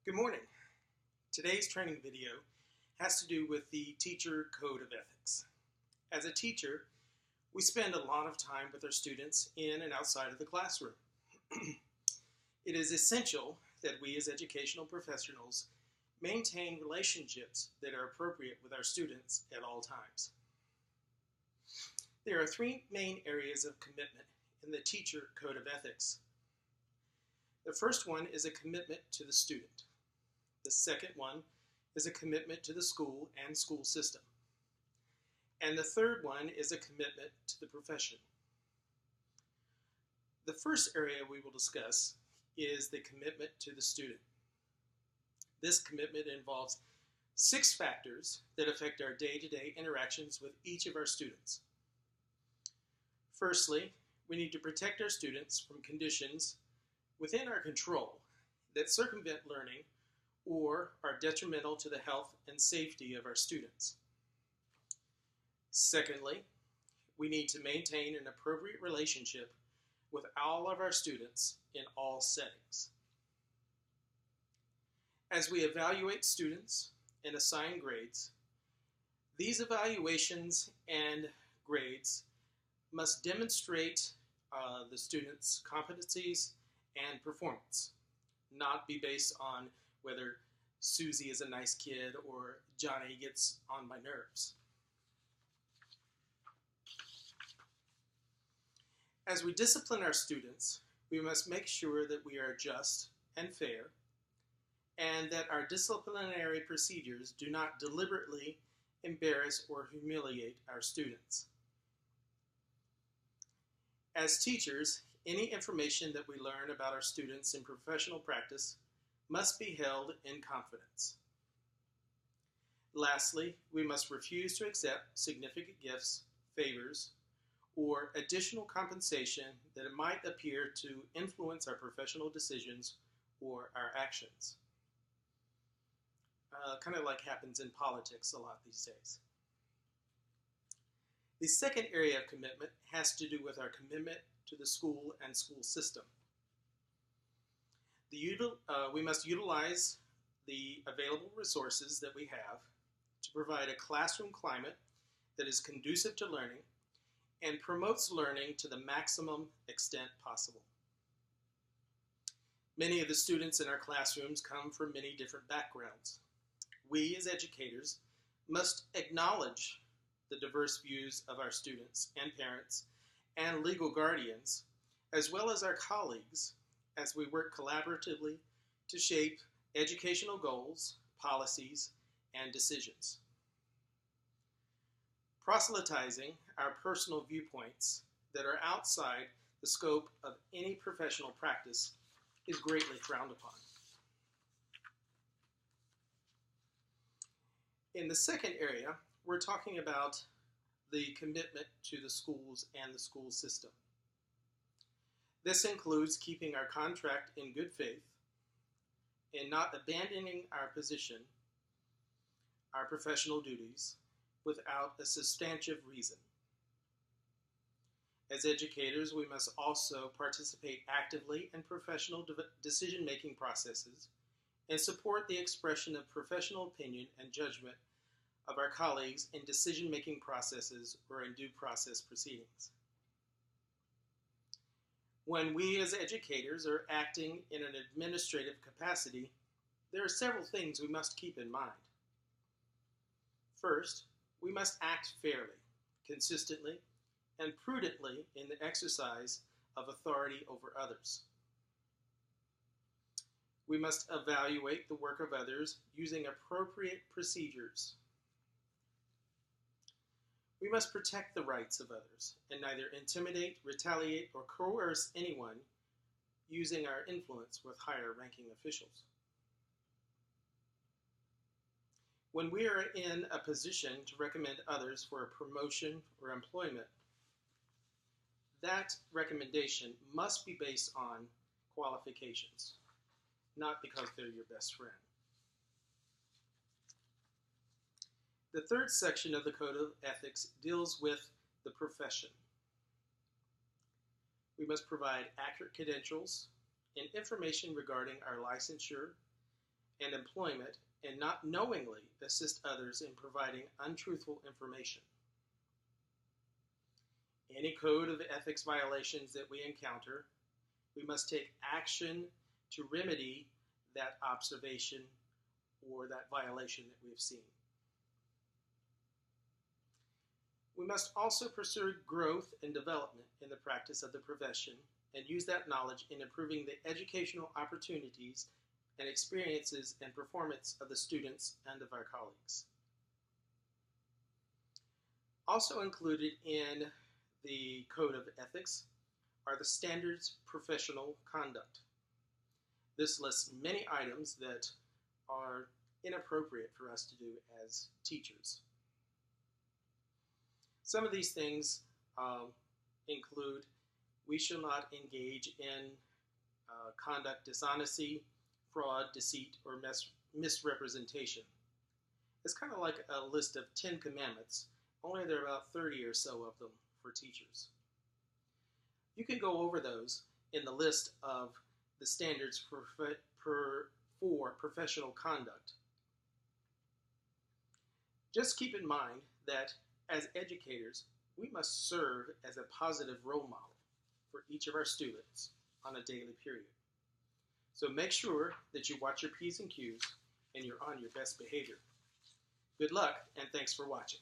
Good morning. Today's training video has to do with the Teacher Code of Ethics. As a teacher, we spend a lot of time with our students in and outside of the classroom. It is essential that we as educational professionals maintain relationships that are appropriate with our students at all times. There are three main areas of commitment in the Teacher Code of Ethics. The first one is a commitment to the student. The second one is a commitment to the school and school system. And the third one is a commitment to the profession. The first area we will discuss is the commitment to the student. This commitment involves 6 factors that affect our day-to-day interactions with each of our students. Firstly, we need to protect our students from conditions within our control that circumvent learning or are detrimental to the health and safety of our students. Secondly, we need to maintain an appropriate relationship with all of our students in all settings. As we evaluate students and assign grades, these evaluations and grades must demonstrate the student's competencies and performance, not be based on whether Susie is a nice kid or Johnny gets on my nerves. As we discipline our students, we must make sure that we are just and fair, and that our disciplinary procedures do not deliberately embarrass or humiliate our students. As teachers, any information that we learn about our students in professional practice must be held in confidence. Lastly, we must refuse to accept significant gifts, favors, or additional compensation that might appear to influence our professional decisions or our actions. Kind of like happens in politics a lot these days. The second area of commitment has to do with our commitment to the school and school system. We must utilize the available resources that we have to provide a classroom climate that is conducive to learning and promotes learning to the maximum extent possible. Many of the students in our classrooms come from many different backgrounds. We as educators must acknowledge the diverse views of our students and parents and legal guardians, as well as our colleagues, as we work collaboratively to shape educational goals, policies, and decisions. Proselytizing our personal viewpoints that are outside the scope of any professional practice is greatly frowned upon. In the second area, we're talking about the commitment to the schools and the school system. This includes keeping our contract in good faith and not abandoning our position, our professional duties, without a substantive reason. As educators, we must also participate actively in professional decision-making processes and support the expression of professional opinion and judgment of our colleagues in decision-making processes or in due process proceedings. When we as educators are acting in an administrative capacity, there are several things we must keep in mind. First, we must act fairly, consistently, and prudently in the exercise of authority over others. We must evaluate the work of others using appropriate procedures. We must protect the rights of others and neither intimidate, retaliate, or coerce anyone using our influence with higher-ranking officials. When we are in a position to recommend others for a promotion or employment, that recommendation must be based on qualifications, not because they're your best friend. The third section of the Code of Ethics deals with the profession. We must provide accurate credentials and information regarding our licensure and employment and not knowingly assist others in providing untruthful information. Any code of ethics violations that we encounter, we must take action to remedy that observation or that violation that we have seen. We must also pursue growth and development in the practice of the profession and use that knowledge in improving the educational opportunities and experiences and performance of the students and of our colleagues. Also included in the Code of Ethics are the Standards Professional Conduct. This lists many items that are inappropriate for us to do as teachers. Some of these things include we shall not engage in conduct, dishonesty, fraud, deceit, or misrepresentation. It's kind of like a list of 10 commandments, only there are about 30 or so of them for teachers. You can go over those in the list of the standards for professional conduct. Just keep in mind that as educators, we must serve as a positive role model for each of our students on a daily period. So make sure that you watch your P's and Q's and you're on your best behavior. Good luck, and thanks for watching.